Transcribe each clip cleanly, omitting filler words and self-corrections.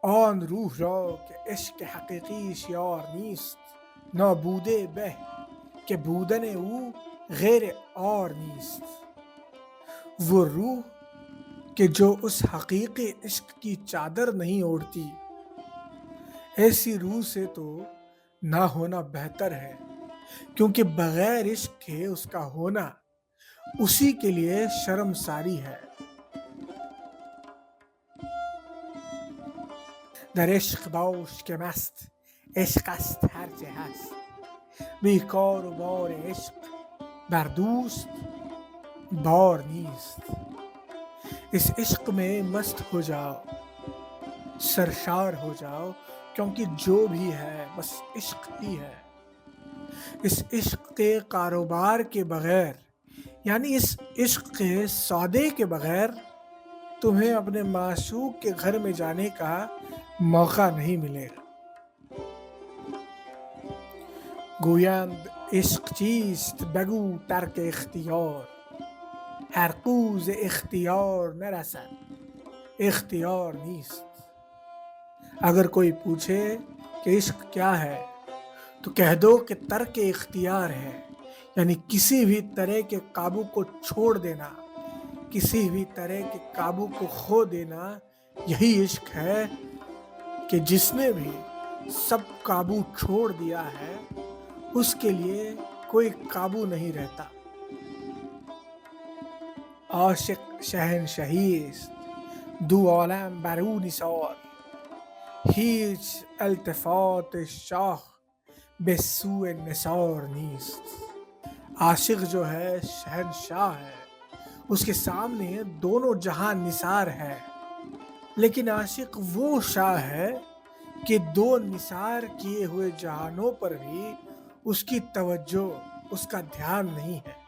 آن روح را که عشق حقیقیش یار نیست، نابوده به که بودن او غیر آر نیست. وہ روح کہ جو اس حقیقی عشق کی چادر نہیں اوڑھتی، ایسی روح سے تو نہ ہونا بہتر ہے، کیونکہ بغیر عشق کے اس کا ہونا اسی کے لیے شرمساری ہے۔ در عشق باش که مست عشق است هر چه هست، بیکار و بار عشق بر دوست بار نیست۔ اس عشق میں مست ہو جاؤ، سرشار ہو جاؤ، کیونکہ جو بھی ہے بس عشق ہی ہے۔ اس عشق کے کاروبار کے بغیر، یعنی اس عشق کے سودے کے بغیر تمہیں اپنے معشوق کے گھر میں جانے کا موقع نہیں ملے گا۔ گویند عشق چیست بگو ترک اختیار، هر قوز اختیار نرسد اختیار نیست۔ اگر کوئی پوچھے کہ عشق کیا ہے تو کہہ دو کہ ترک اختیار ہے، یعنی کسی بھی طرح کے قابو کو چھوڑ دینا، کسی بھی طرح کے قابو کو کھو دینا، یہی عشق ہے کہ جس نے بھی سب قابو چھوڑ دیا ہے اس کے لیے کوئی قابو نہیں رہتا۔ عاشق شهنشهی است، دو عالم بر او نثار، هیچ التفات شاه به سوی نثار نیست۔ عاشق جو ہے شہنشاہ ہے، اس کے سامنے دونوں جہاں نثار ہے، لیکن عاشق وہ شاہ ہے کہ دو نثار کیے ہوئے جہانوں پر بھی اس کی توجہ، اس کا دھیان نہیں ہے۔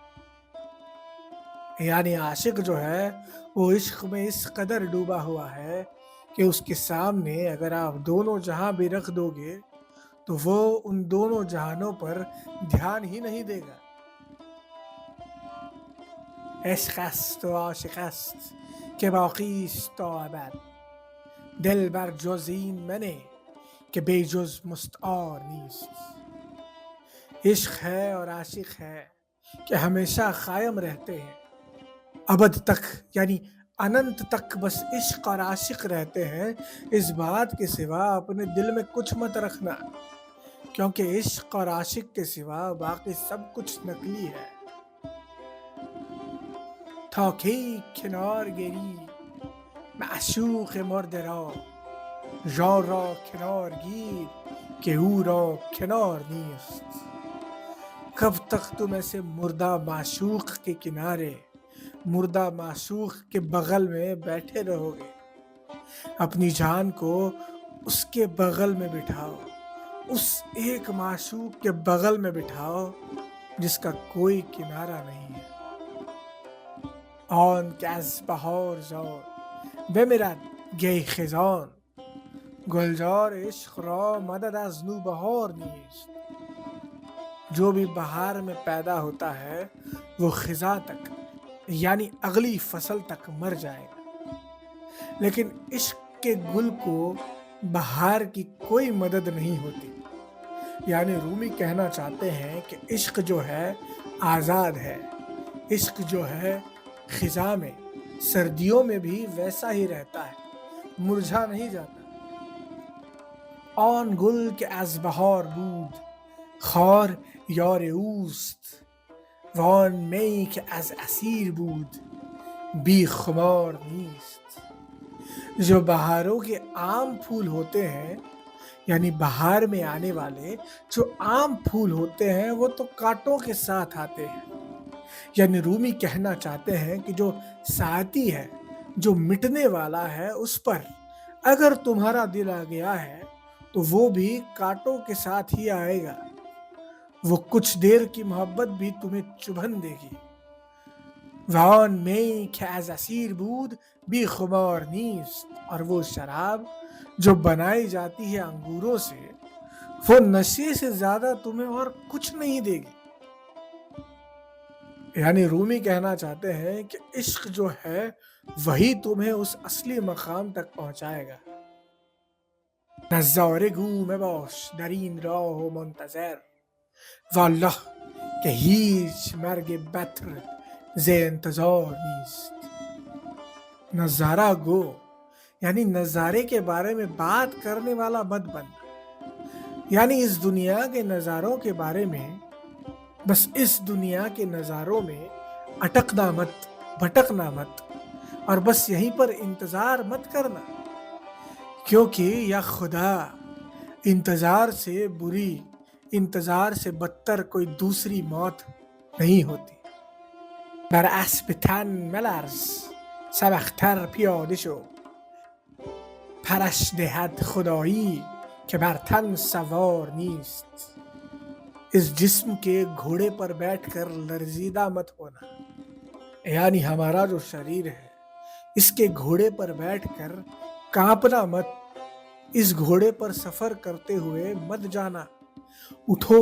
یعنی عاشق جو ہے وہ عشق میں اس قدر ڈوبا ہوا ہے کہ اس کے سامنے اگر آپ دونوں جہاں بھی رکھ دو گے تو وہ ان دونوں جہانوں پر دھیان ہی نہیں دے گا۔ عشق است و عاشق است که باقی است تا ابد، دل بر جز این منه که بی جز مستعار نیست۔ عشق ہے اور عاشق ہے کہ ہمیشہ قائم رہتے ہیں، ابد تک یعنی اننت تک بس عشق اور عاشق رہتے ہیں۔ اس بات کے سوا اپنے دل میں کچھ مت رکھنا، کیونکہ عشق اور عاشق کے سوا باقی سب کچھ نقلی ہے۔ تا کی کنار گیری معشوق مرده را، جان را کنار گیر که او را کنار نیست۔ کب تک تم ایسے مردہ معشوق کے کنارے، مردہ معشوق کے بغل میں بیٹھے رہو گے؟ اپنی جان کو اس کے بغل میں بٹھاؤ، اس ایک معشوق کے بغل میں بٹھاؤ جس کا کوئی کنارہ نہیں ہے۔ آن که از بهار زار بمیرد گی خزان، گلزار عشق را مدد از نوبهار نیست۔ جو بھی بہار میں پیدا ہوتا ہے وہ خزاں تک یعنی اگلی فصل تک مر جائے گا، لیکن عشق کے گل کو بہار کی کوئی مدد نہیں ہوتی۔ یعنی رومی کہنا چاہتے ہیں کہ عشق جو ہے آزاد ہے، عشق جو ہے خزاں میں سردیوں میں بھی ویسا ہی رہتا ہے، مرجھا نہیں جاتا۔ آن گل که از بهار بود خار یار اوست، وان می که از عصیر بود بی خمار نیست۔ جو بہاروں کے عام پھول ہوتے ہیں، یعنی بہار میں آنے والے جو عام پھول ہوتے ہیں وہ تو کانٹوں کے ساتھ آتے ہیں۔ یعنی رومی کہنا چاہتے ہیں کہ جو ساتھی ہے، جو مٹنے والا ہے، اس پر اگر تمہارا دل آ گیا ہے تو وہ بھی کانٹوں کے ساتھ ہی آئے گا۔ وہ کچھ دیر کی محبت بھی تمہیں چبھن دے گی۔ وان می که از عصیر بود بی خمار نیست، اور وہ شراب جو بنائی جاتی ہے انگوروں سے، وہ نشے سے زیادہ تمہیں اور کچھ نہیں دے گی۔ یعنی رومی کہنا چاہتے ہیں کہ عشق جو ہے وہی تمہیں اس اصلی مقام تک پہنچائے گا۔ نظاره گو مباش در این راه و منتظر، والله که هیچ مرگ بتر ز انتظار نیست. نظارہ گو یعنی نظارے کے بارے میں بات کرنے والا مت بننا، یعنی اس دنیا کے نظاروں کے بارے میں، بس اس دنیا کے نظاروں میں اٹکنا مت، بھٹکنا مت، اور بس یہیں پر انتظار مت کرنا، کیونکہ یا خدا انتظار سے بری، انتظار سے بدتر کوئی دوسری موت نہیں ہوتی. بر اسب تن ملرز سبختر پیاده شو، پرش دهد خدایی که بر تن سوار نیست. اس جسم کے گھوڑے پر بیٹھ کر لرزیدہ مت ہونا، یعنی ہمارا جو شریر ہے اس کے گھوڑے پر بیٹھ کر کانپنا مت، اس گھوڑے پر سفر کرتے ہوئے مت جانا. اٹھو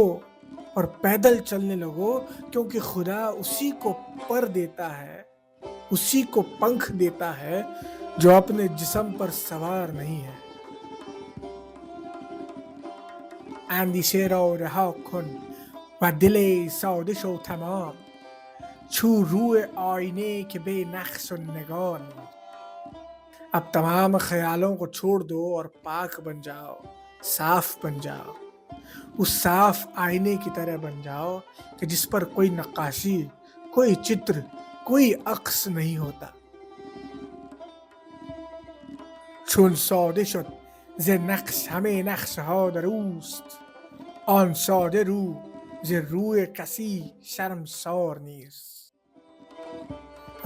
اور پیدل چلنے لگو، کیونکہ خدا اسی کو پر دیتا ہے، اسی کو پنکھ دیتا ہے جو اپنے جسم پر سوار نہیں ہے. اندیشه را رها کن و دل ساده شو تمام، چو روی آئینے کے بے نقش و نگار. اب تمام خیالوں کو چھوڑ دو اور پاک بن جاؤ، صاف بن جاؤ، اس صاف آئینے کی طرح بن جاؤ کہ جس پر کوئی نقاشی، کوئی چتر، کوئی عکس نہیں ہوتا. چون ساده شد ز نقش همه نقش ها در اوست، آن ساده رو ز روی کسی شرمسار نیست.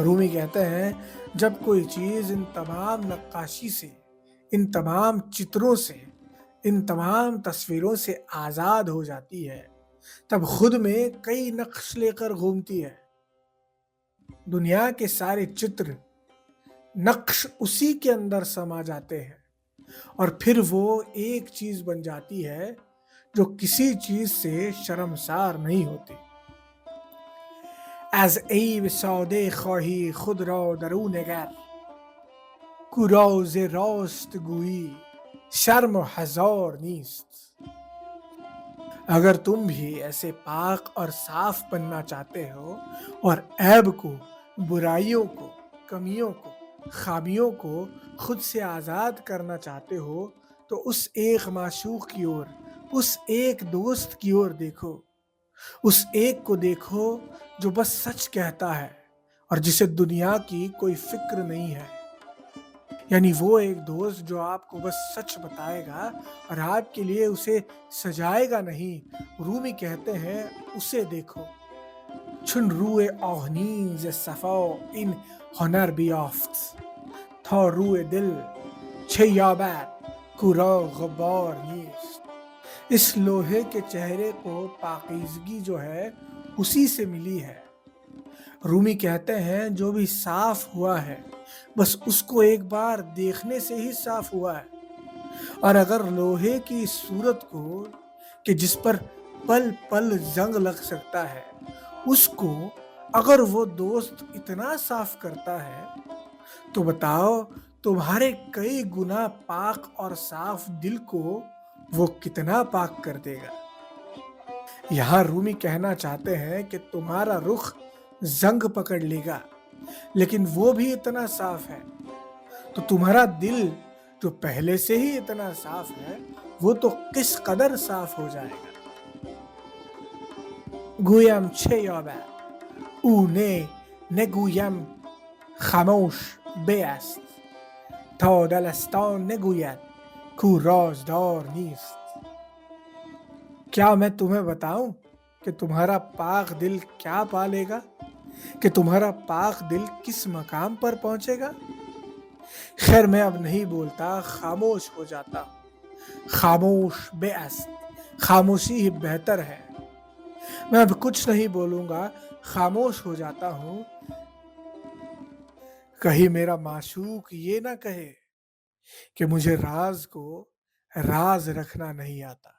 رومی کہتے ہیں جب کوئی چیز ان تمام نقاشی سے، ان تمام چتروں سے، ان تمام تصویروں سے آزاد ہو جاتی ہے تب خود میں کئی نقش لے کر گھومتی ہے. دنیا کے سارے چتر، نقش اسی کے اندر سما جاتے ہیں اور پھر وہ ایک چیز بن جاتی ہے جو کسی چیز سے شرمسار نہیں ہوتی. از عیب ساده خواهی خود را در او نگر، کو راز راست گویی شرم و حذار نیست. اگر تم بھی ایسے پاک اور صاف بننا چاہتے ہو اور عیب کو، برائیوں کو، کمیوں کو، خامیوں کو خود سے آزاد کرنا چاہتے ہو تو اس ایک معشوق کی اور، اس ایک دوست کی اور دیکھو، اس ایک کو دیکھو جو بس سچ کہتا ہے اور جسے دنیا کی کوئی فکر نہیں ہے. یعنی وہ ایک دوست جو آپ کو بس سچ بتائے گا اور آپ کے لیے اسے سجائے گا نہیں. رومی کہتے ہیں اسے دیکھو. چون روی آهنین ز صفا این هنر بیافت، تا روی دل چه یابد کو را غبار نیست. اس لوہے کے چہرے کو پاکیزگی جو ہے اسی سے ملی ہے. رومی کہتے ہیں جو بھی صاف ہوا ہے بس اس کو ایک بار دیکھنے سے ہی صاف ہوا ہے. اور اگر لوہے کی صورت کو کہ جس پر پل پل زنگ لگ سکتا ہے، اس کو اگر وہ دوست اتنا صاف کرتا ہے تو بتاؤ تمہارے کئی گنا پاک اور صاف دل کو وہ کتنا پاک کر دے گا. یہاں رومی کہنا چاہتے ہیں کہ تمہارا رخ زنگ پکڑ لے گا لیکن وہ بھی اتنا صاف ہے، تو تمہارا دل جو پہلے سے ہی اتنا صاف ہے وہ تو کس قدر صاف ہو جائے گا. گویم چه یابد او نه نگویم خاموش بیست، تا دلستان نگوید کو رازدار نیست. کیا میں تمہیں بتاؤں کہ تمہارا پاک دل کیا پالے گا، کہ تمہارا پاک دل کس مقام پر پہنچے گا. خیر میں اب نہیں بولتا، خاموش ہو جاتا ہوں. خاموش بیست، خاموشی ہی بہتر ہے. میں اب کچھ نہیں بولوں گا، خاموش ہو جاتا ہوں. کہیں میرا معشوق یہ نہ کہے کہ مجھے راز کو راز رکھنا نہیں آتا.